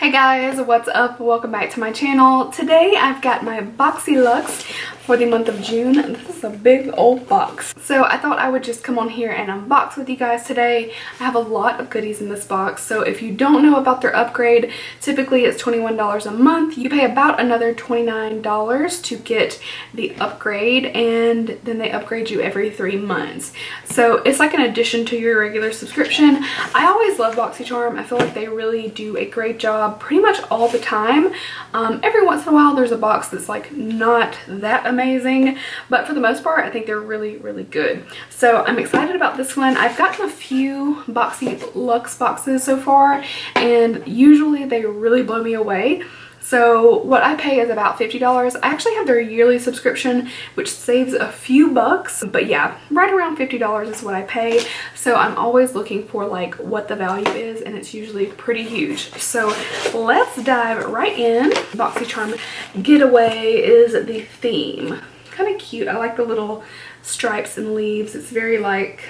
Hey guys, what's up? Welcome back to my channel. Today I've got my BoxyLuxe for the month of June. This is a big old box. So I thought I would just come on here and unbox with you guys today. I have a lot of goodies in this box. So if you don't know about their upgrade, typically it's $21 a month. You pay about another $29 to get the upgrade, and then they upgrade you every 3 months. So it's like an addition to your regular subscription. I always love BOXYCHARM. I feel like they really do a great job pretty much all the time. Every once in a while there's a box that's like not that amazing, but for the most part I think they're really good. So I'm excited about this one. I've gotten a few BoxyLuxe boxes so far, and usually they really blow me away. So what I pay is about $50. I actually have their yearly subscription, which saves a few bucks, but yeah, right around $50 is what I pay. So I'm always looking for like what the value is, and it's usually pretty huge. So let's dive right in. BoxyCharm Getaway is the theme. Kind of cute. I like the little stripes and leaves. It's very like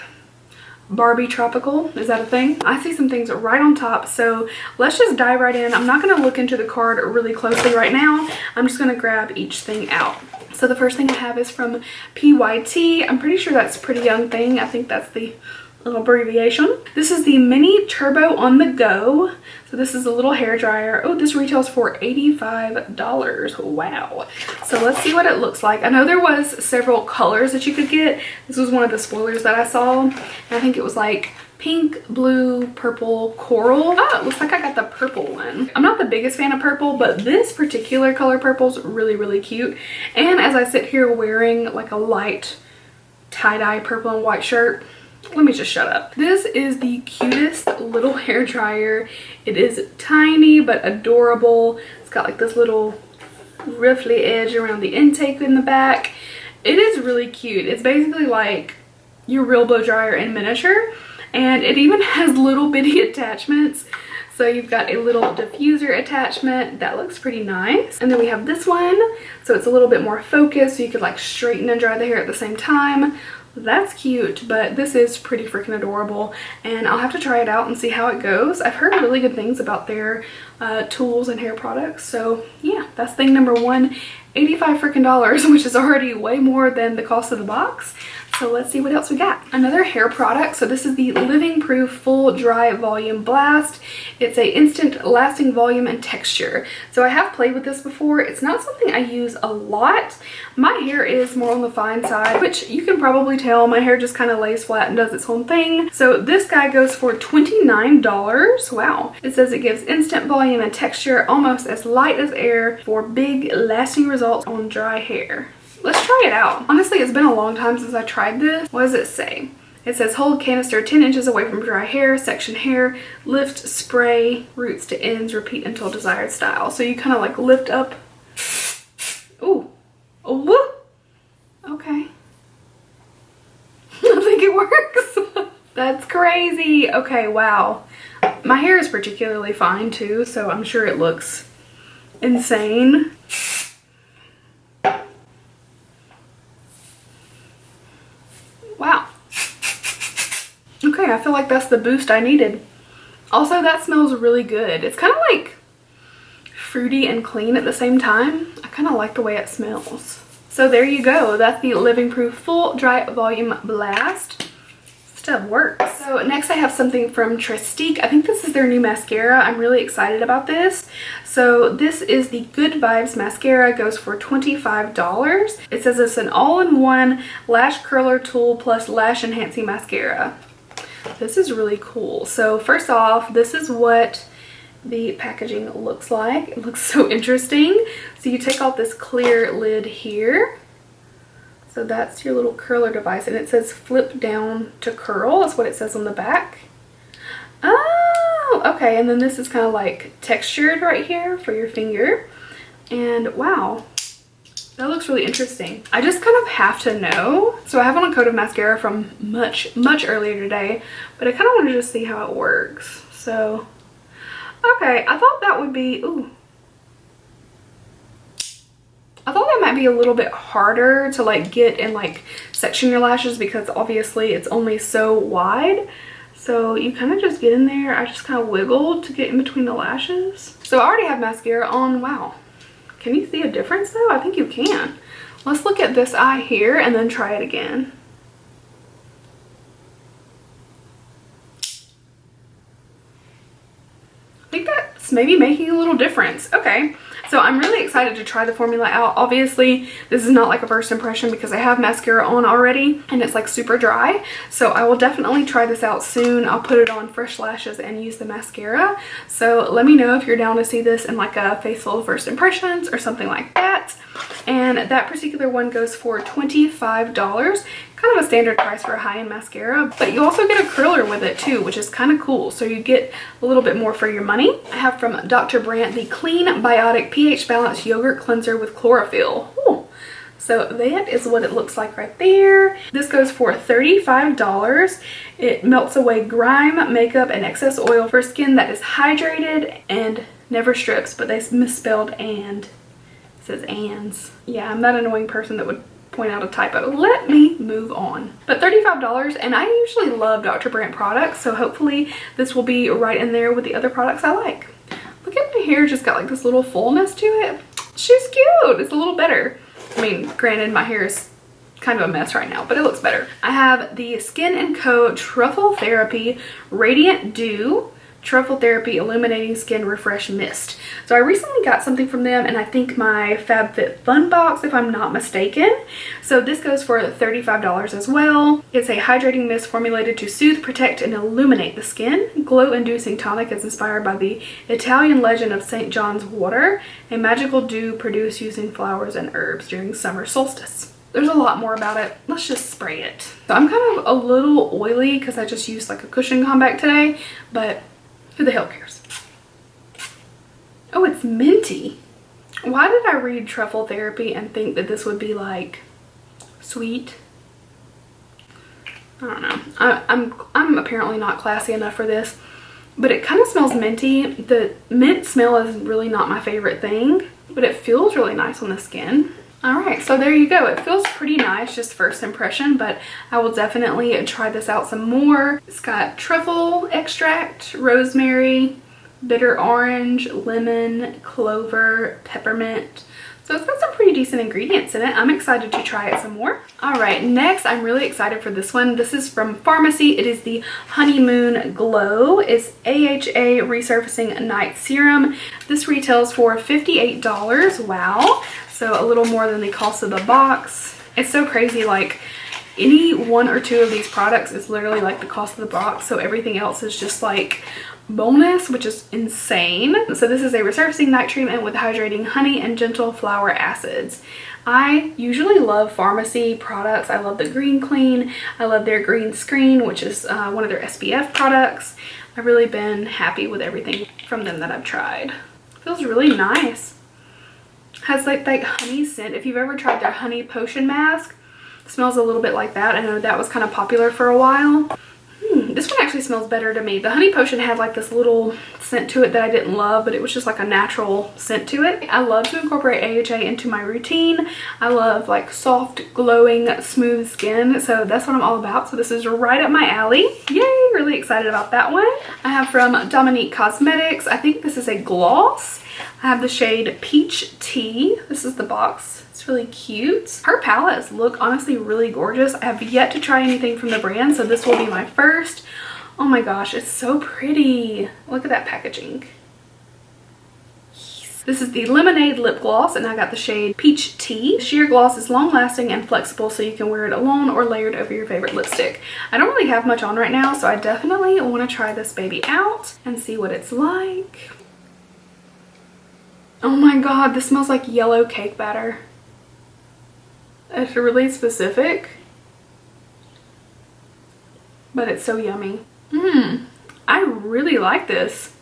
Barbie tropical. Is that a thing? I see some things right on top, so let's just dive right in. I'm not going to look into the card really closely right now. I'm just going to grab each thing out. So the first thing I have is from PYT. I'm pretty sure that's Pretty Young Thing. I think that's the little abbreviation. This is the Mini Turbo on the Go. So this is a little hair dryer. Oh, this retails for $85. Wow. So let's see what it looks like. I know there was several colors that you could get. This was one of the spoilers that I saw. And I think it was like pink, blue, purple, coral. Oh, it looks like I got the purple one. I'm not the biggest fan of purple, but this particular color purple is really cute. And as I sit here wearing like a light tie-dye purple and white shirt, let me just shut up. This is the cutest little hair dryer. It is tiny but adorable. It's got like this little riffly edge around the intake in the back. It is really cute. It's basically like your real blow dryer in miniature, and it even has little bitty attachments. So you've got a little diffuser attachment that looks pretty nice, and then we have this one, so it's a little bit more focused, so you could like straighten and dry the hair at the same time. That's cute, but this is pretty freaking adorable, and I'll have to try it out and see how it goes. I've heard really good things about their tools and hair products, so yeah, that's thing number one. $85 freaking, which is already way more than the cost of the box. So let's see what else we got. Another hair product. So this is the Living Proof Full Dry Volume Blast. It's a instant lasting volume and texture. So I have played with this before. It's not something I use a lot. My hair is more on the fine side, which you can probably tell. My hair just kind of lays flat and does its own thing. So this guy goes for $29. Wow. It says it gives instant volume and texture, almost as light as air, for big lasting results on dry hair. Let's try it out. Honestly, it's been a long time since I tried this. What does it say? It says hold canister 10 inches away from dry hair, section hair, lift, spray, roots to ends, repeat until desired style. So you kind of like lift up. Ooh. Oh, whoop. Okay. I think it works. That's crazy. Okay, wow. My hair is particularly fine too, so I'm sure it looks insane. Wow. Okay, I feel like that's the boost I needed. Also, that smells really good. It's kind of like fruity and clean at the same time. I kind of like the way it smells. So there you go. That's the Living Proof Full Dry Volume Blast. Stuff works. So next I have something from Trestique. I think this is their new mascara. I'm really excited about this. So this is the Good Vibes mascara. It goes for $25. It says it's an all-in-one lash curler tool plus lash enhancing mascara. This is really cool. So first off, this is what the packaging looks like. It looks so interesting. So you take off this clear lid here. So that's your little curler device, and it says flip down to curl. That's what it says on the back. Oh, okay. And then this is kind of like textured right here for your finger. And wow, that looks really interesting. I just kind of have to know. So I have on a coat of mascara from much earlier today, but I kind of want to just see how it works. So, okay, I thought that would be, ooh. I thought that might be a little bit harder to like get and like section your lashes, because obviously it's only so wide. So you kind of just get in there. I just kind of wiggle to get in between the lashes. So I already have mascara on. Wow. Can you see a difference though? I think you can. Let's look at this eye here and then try it again. I think that's maybe making a little difference. Okay. So I'm really excited to try the formula out. Obviously, this is not like a first impression because I have mascara on already and it's like super dry. So I will definitely try this out soon. I'll put it on fresh lashes and use the mascara. So let me know if you're down to see this in like a facial first impressions or something like that. And that particular one goes for $25. Kind of a standard price for a high-end mascara, but you also get a curler with it too, which is kind of cool. So you get a little bit more for your money. I have from Dr. Brandt the Clean Biotic pH Balanced Yogurt Cleanser with Chlorophyll. Ooh. So that is what it looks like right there. This goes for $35. It melts away grime, makeup, and excess oil for skin that is hydrated and never strips, but they misspelled and. It says ands. Yeah, I'm that annoying person that would point out a typo. Let me move on. But $35, and I usually love Dr. Brandt products, so hopefully this will be right in there with the other products I like. Look at my hair, just got like this little fullness to it. She's cute. It's a little better. I mean, granted, my hair is kind of a mess right now, but it looks better. I have the Skin & Co. Truffle Therapy Radiant Dew Truffle Therapy Illuminating Skin Refresh Mist. So I recently got something from them, and I think my FabFitFun box, if I'm not mistaken. So this goes for $35 as well. It's a hydrating mist formulated to soothe, protect, and illuminate the skin. Glow-inducing tonic is inspired by the Italian legend of St. John's water, a magical dew produced using flowers and herbs during summer solstice. There's a lot more about it. Let's just spray it. So I'm kind of a little oily because I just used like a cushion combat today, but who the hell cares? Oh, it's minty. Why did I read Truffle Therapy and think that this would be like sweet? I don't know. I'm apparently not classy enough for this, but it kind of smells minty. The mint smell is really not my favorite thing, but it feels really nice on the skin. Alright, so there you go. It feels pretty nice, just first impression, but I will definitely try this out some more. It's got truffle extract, rosemary, bitter orange, lemon, clover, peppermint. So it's got some pretty decent ingredients in it. I'm excited to try it some more. Alright, next I'm really excited for this one. This is from Pharmacy. It is the Honeymoon Glow. It's AHA Resurfacing Night Serum. This retails for $58. Wow. So a little more than the cost of the box. It's so crazy, like any one or two of these products is literally like the cost of the box, so everything else is just like bonus, which is insane. So this is a resurfacing night treatment with hydrating honey and gentle flower acids. I usually love Pharmacy products. I love the Green Clean. I love their Green Screen, which is one of their SPF products. I've really been happy with everything from them that I've tried. Feels really nice. Has like that honey scent. If you've ever tried their honey potion mask, it smells a little bit like that. I know that was kind of popular for a while. This one actually smells better to me. The honey potion had like this little scent to it that I didn't love, but it was just like a natural scent to it. I love to incorporate AHA into my routine. I love like soft, glowing, smooth skin, so that's what I'm all about. So this is right up my alley. Yay, really excited about that one. I have from Dominique Cosmetics. I think this is a gloss. I have the shade Peach Tea. This is the box. It's really cute. Her palettes look honestly really gorgeous. I have yet to try anything from the brand, so this will be my first. Oh my gosh, it's so pretty. Look at that packaging. Yes. This is the Lemonade Lip Gloss, and I got the shade Peach Tea. Sheer gloss is long lasting and flexible, so you can wear it alone or layered over your favorite lipstick. I don't really have much on right now, so I definitely want to try this baby out and see what it's like. Oh my god, this smells like yellow cake batter. It's really specific, but it's so yummy. I really like this.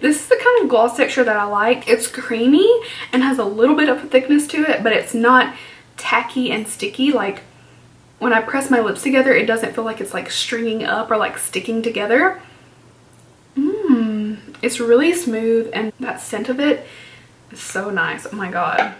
This is the kind of gloss texture that I like. It's creamy and has a little bit of a thickness to it, but it's not tacky and sticky. Like when I press my lips together, it doesn't feel like it's like stringing up or like sticking together. It's really smooth, and that scent of it is so nice. Oh my god.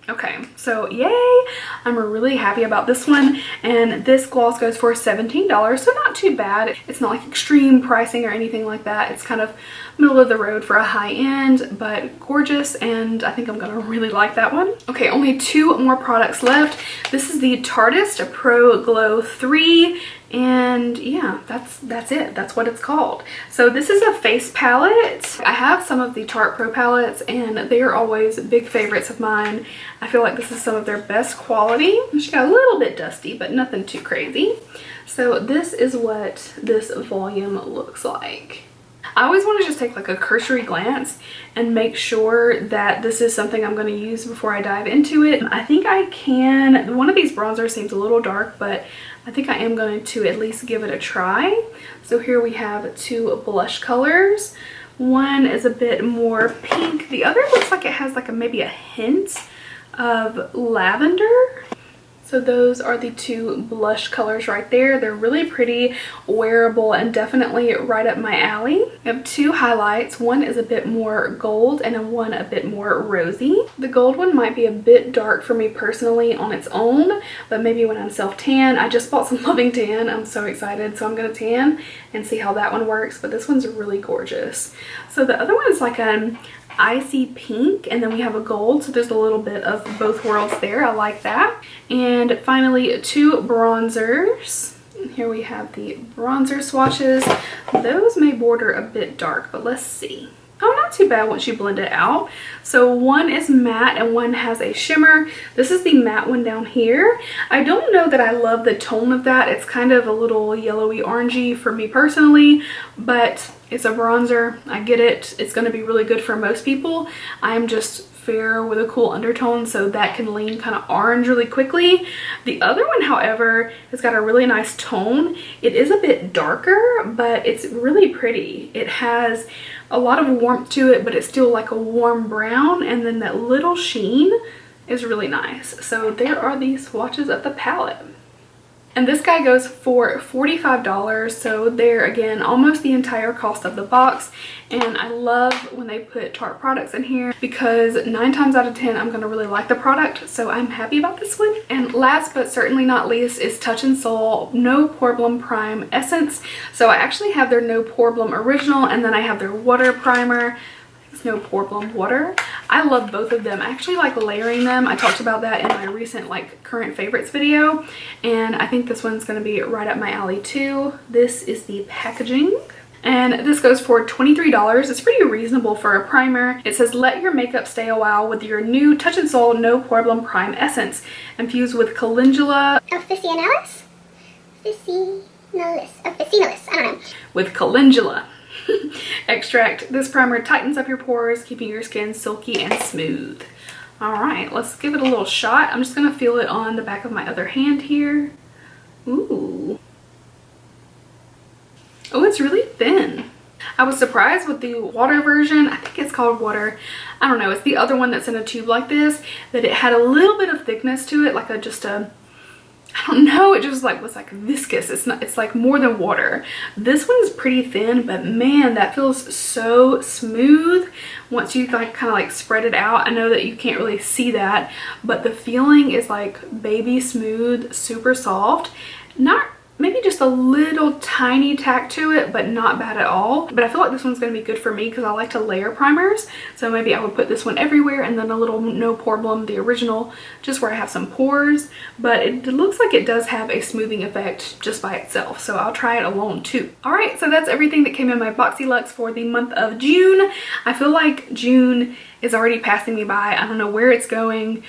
Okay, so yay! I'm really happy about this one, and this gloss goes for $17, so not too bad. It's not like extreme pricing or anything like that. It's kind of middle of the road for a high end, but gorgeous, and I think I'm gonna really like that one. Okay, only 2 more products left. This is the Tarteist Pro Glow 3. And yeah, that's it. That's what it's called. So this is a face palette. I have some of the Tarte Pro palettes, and they are always big favorites of mine. I feel like this is some of their best quality. She got a little bit dusty, but nothing too crazy. So this is what this volume looks like. I always want to just take like a cursory glance and make sure that this is something I'm going to use before I dive into it. I think I can. One of these bronzers seems a little dark, but I think I am going to at least give it a try. So here we have 2 blush colors. One is a bit more pink. The other looks like it has like maybe a hint of lavender. So those are the 2 blush colors right there. They're really pretty, wearable, and definitely right up my alley. I have 2 highlights. One is a bit more gold and one a bit more rosy. The gold one might be a bit dark for me personally on its own, but maybe when I'm self-tan. I just bought some Loving Tan. I'm so excited. So I'm going to tan and see how that one works, but this one's really gorgeous. So the other one is like an icy pink, and then we have a gold, so there's a little bit of both worlds there. I like that. And finally 2 bronzers. Here we have the bronzer swatches. Those may border a bit dark, but let's see. Oh, not too bad once you blend it out. So one is matte and one has a shimmer. This is the matte one down here. I don't know that I love the tone of that. It's kind of a little yellowy orangey for me personally, but it's a bronzer. I get it. It's going to be really good for most people. I'm just fair with a cool undertone, so that can lean kind of orange really quickly. The other one, however, has got a really nice tone. It is a bit darker, but it's really pretty. It has a lot of warmth to it, but it's still like a warm brown, and then that little sheen is really nice. So there are the swatches of the palette. And this guy goes for $45, so they're, again, almost the entire cost of the box. And I love when they put Tarte products in here, because 9 times out of 10 I'm going to really like the product, so I'm happy about this one. And last but certainly not least is Touch in Sol No Pore Blum Prime Essence. So I actually have their No Pore Blum Original, and then I have their Water Primer. No Pore Blum Water. I love both of them. I actually like layering them. I talked about that in my recent like current favorites video, and I think this one's going to be right up my alley too. This is the packaging, and this goes for $23. It's pretty reasonable for a primer. It says, let your makeup stay a while with your new Touch in Sol No Pore Blum Prime Essence, infused with calendula officinalis, I don't know. With calendula extract. This primer tightens up your pores, keeping your skin silky and smooth. All right, let's give it a little shot. I'm just gonna feel it on the back of my other hand here. Ooh. Oh, it's really thin. I was surprised with the water version. I think it's called water. I don't know. It's the other one that's in a tube like this, that it had a little bit of thickness to it, like I don't know, it just was like viscous. It's like more than water. This one's pretty thin, but man, that feels so smooth once you kind of like spread it out. I know that you can't really see that, but the feeling is like baby smooth, super soft. Not maybe just a little tiny tack to it, but not bad at all. But I feel like this one's going to be good for me because I like to layer primers. So maybe I would put this one everywhere, and then a little No Pore Blum, the original, just where I have some pores. But it looks like it does have a smoothing effect just by itself. So I'll try it alone too. Alright, so that's everything that came in my BoxyLuxe for the month of June. I feel like June is already passing me by. I don't know where it's going.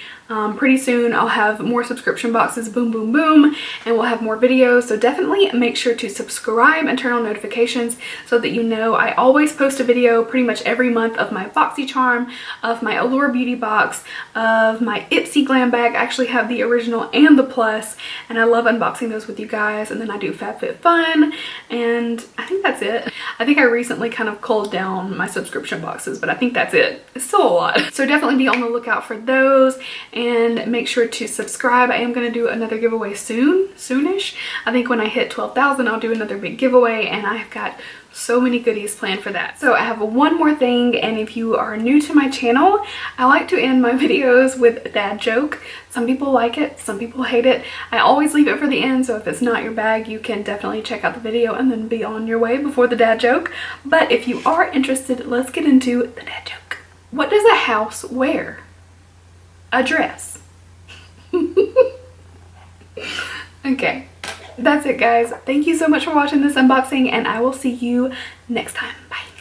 Pretty soon I'll have more subscription boxes, boom, boom, boom, and we'll have more videos. So definitely make sure to subscribe and turn on notifications so that you know I always post a video pretty much every month of my BoxyCharm, of my Allure Beauty box, of my Ipsy Glam bag. I actually have the original and the plus, and I love unboxing those with you guys. And then I do FabFitFun, and I think that's it. I think I recently kind of culled down my subscription boxes, but I think that's it. It's still a lot. So definitely be on the lookout for those and make sure to subscribe. I am going to do another giveaway soonish. I think when I hit 12,000 I'll do another big giveaway, and I've got so many goodies planned for that. So I have one more thing, and if you are new to my channel, I like to end my videos with a dad joke. Some people like it, some people hate it. I always leave it for the end, so if it's not your bag, you can definitely check out the video and then be on your way before the dad joke. But if you are interested, let's get into the dad joke. What does a house wear? A dress. Okay. That's it, guys. Thank you so much for watching this unboxing, and I will see you next time. Bye.